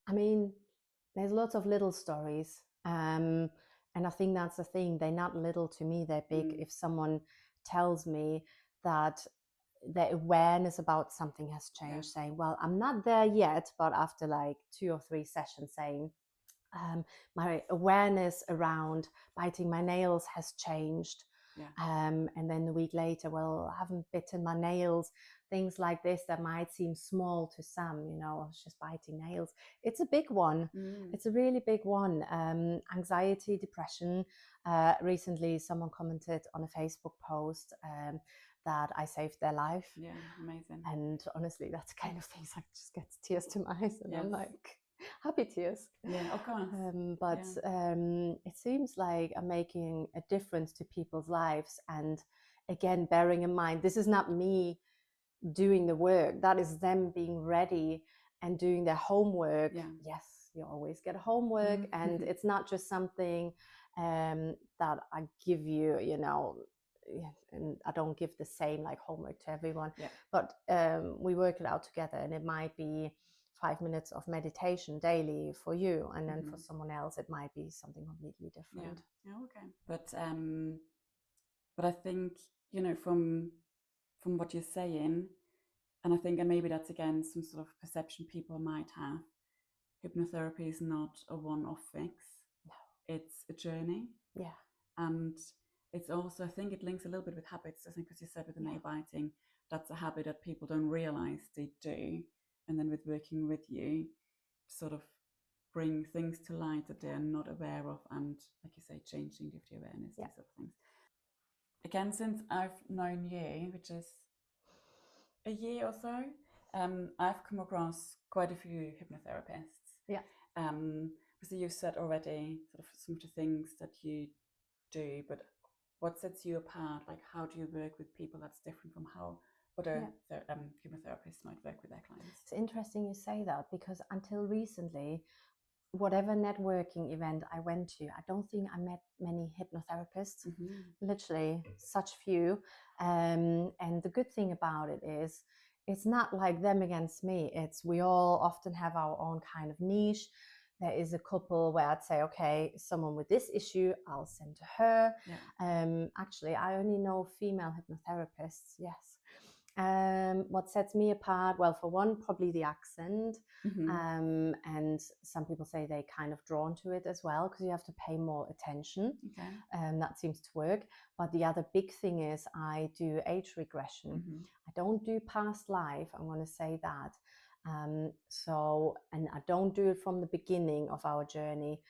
I mean, there's lots of little stories. And I think that's the thing. They're not little to me, they're big. Mm. If someone tells me that their awareness about something has changed, saying, well, I'm not there yet, but after like 2 or 3 sessions saying, my awareness around biting my nails has changed. Yeah. And then a week later, well, I haven't bitten my nails. Things like this that might seem small to some, I was just biting nails. It's a big one. Mm. It's a really big one. Anxiety, depression. Recently, someone commented on a Facebook post that I saved their life. Yeah, amazing. And honestly, that's the kind of things like just gets tears to my eyes, and Yes. I'm like, happy tears. Yeah, of course. But it seems like I'm making a difference to people's lives. And again, bearing in mind, this is not me doing the work, that is them being ready and doing their homework. Yeah. Yes, you always get homework, and it's not just something that I give you, and I don't give the same like homework to everyone. Yeah. But we work it out together, and it might be 5 minutes of meditation daily for you, and then for someone else it might be something completely different. Yeah, okay. But I think, from what you're saying, and I think, and maybe that's again some sort of perception people might have, hypnotherapy is not a one-off fix. No. It's a journey. Yeah. And it's also, I think it links a little bit with habits. I think, as you said, with the nail biting, that's a habit that people don't realize they do. And then with working with you, sort of bring things to light that they're not aware of, and like you say, changing the awareness, these sort of things. Again, since I've known you, which is a year or so, I've come across quite a few hypnotherapists. Yeah. So you've said already sort of some of the things that you do, but what sets you apart? Like, how do you work with people that's different from how other hypnotherapists might work with their clients? It's interesting you say that, because until recently, whatever networking event I went to, I don't think I met many hypnotherapists. Literally such few. And the good thing about it is it's not like them against me. It's we all often have our own kind of niche. There is a couple where I'd say, okay, someone with this issue, I'll send to her. Actually, I only know female hypnotherapists. Yes. What sets me apart? Well, for one, probably the accent. And some people say they kind of drawn to it as well, because you have to pay more attention. That seems to work. But the other big thing is I do age regression. I don't do past life, I'm going to say that. And I don't do it from the beginning of our journey.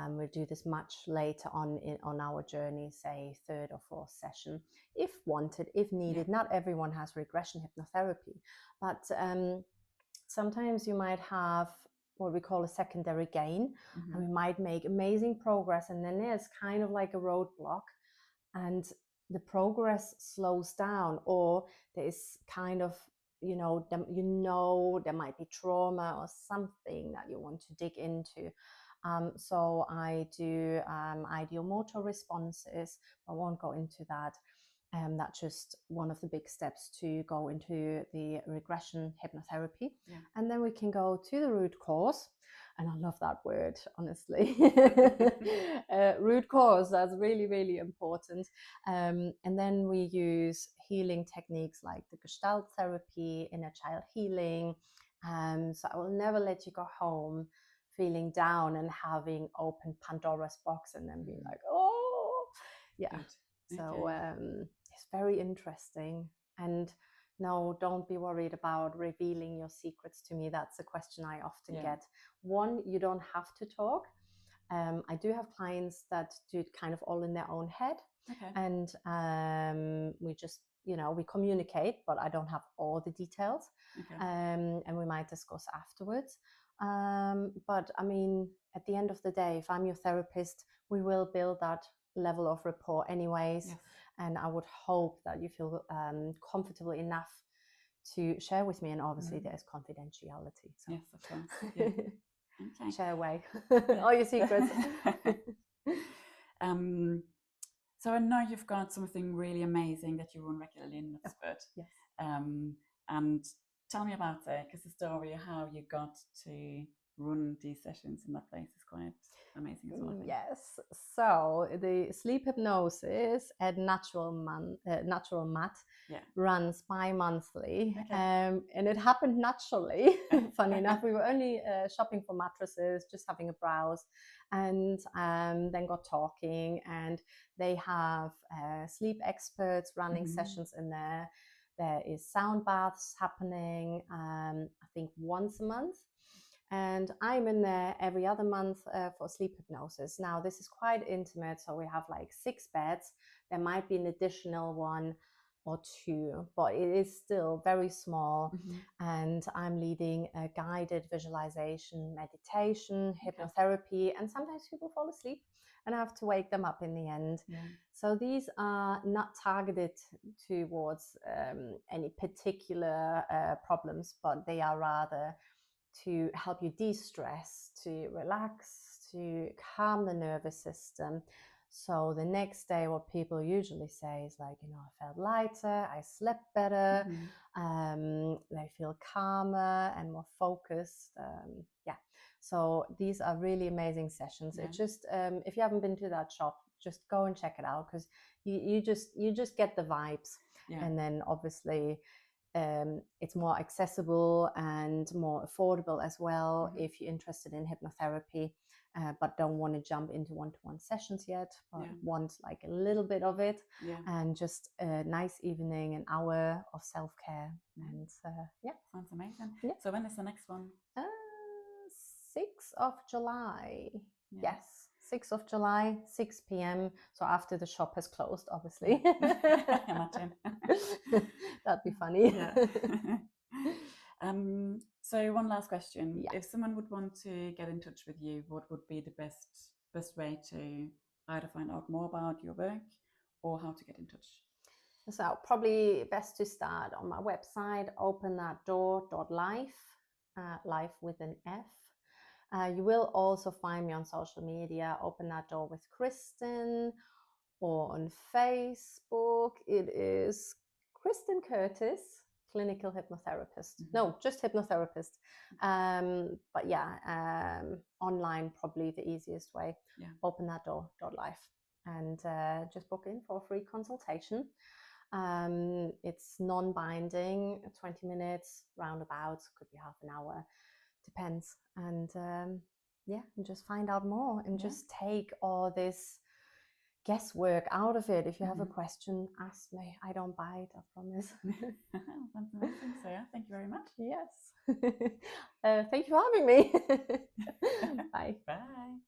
We'll do this much later on our journey, say 3rd or 4th session, if wanted, if needed. Not everyone has regression hypnotherapy, but sometimes you might have what we call a secondary gain, and we might make amazing progress, and then there's kind of like a roadblock, and the progress slows down, or there is kind of there might be trauma or something that you want to dig into. So I do ideal motor responses. I won't go into that. That's just one of the big steps to go into the regression hypnotherapy. And then we can go to the root cause. And I love that word, honestly. Root cause, that's really, really important. And then we use healing techniques like the Gestalt therapy, inner child healing. So I will never let you go home feeling down and having opened Pandora's box and then being like, oh, yeah. So it's very interesting. And no, don't be worried about revealing your secrets to me. That's a question I often get. One, you don't have to talk. I do have clients that do it kind of all in their own head. And we just, we communicate, but I don't have all the details. And we might discuss afterwards. But I mean, at the end of the day, if I'm your therapist, we will build that level of rapport anyways. And I would hope that you feel comfortable enough to share with me. And obviously there's confidentiality. So. Yes, of course. Yeah. Okay. Share away all your secrets. So I know you've got something really amazing that you run regularly in Oxford. Yes. And tell me about it, because the story of how you got to run these sessions in that place is quite amazing as well, I think. Yes. So the sleep hypnosis at Natural Mat Yeah. runs bi-monthly, Okay. and it happened naturally. Funny enough, we were only shopping for mattresses, just having a browse, and then got talking. And they have sleep experts running sessions in there. There is sound baths happening, I think once a month. And I'm in there every other month for sleep hypnosis. Now, this is quite intimate, so we have like 6 beds. There might be an additional one or 2, but it is still very small. And I'm leading a guided visualization, meditation, hypnotherapy, and sometimes people fall asleep and I have to wake them up in the end. Yeah. So these are not targeted towards any particular problems, but they are rather to help you de-stress, to relax, to calm the nervous system. So the next day, what people usually say is like, I felt lighter, I slept better, they feel calmer and more focused. So these are really amazing sessions. It just, if you haven't been to that shop, just go and check it out, because you just get the vibes. And then obviously it's more accessible and more affordable as well if you're interested in hypnotherapy, but don't want to jump into one-to-one sessions yet, but want like a little bit of it, and just a nice evening, an hour of self-care. And sounds amazing. Yeah. So when is the next one? 6th of July. Yes, 6th of July, 6 p.m. So after the shop has closed, obviously. Imagine. That'd be funny. So one last question. Yeah. If someone would want to get in touch with you, what would be the best way to either find out more about your work or how to get in touch? So probably best to start on my website, openthatdoor.life, life with an F. You will also find me on social media, Open That Door with Christin, or on Facebook. It is Christin Curtis, clinical hypnotherapist. No, just hypnotherapist. But yeah, online probably the easiest way. Openthatdoor.life, and just book in for a free consultation. It's non-binding, 20 minutes, roundabouts, could be half an hour, depends. And and just find out more and just take all this guesswork out of it. If you have a question, ask me. I don't bite, I promise. That's amazing. So thank you very much. Yes. Thank you for having me. Bye. Bye.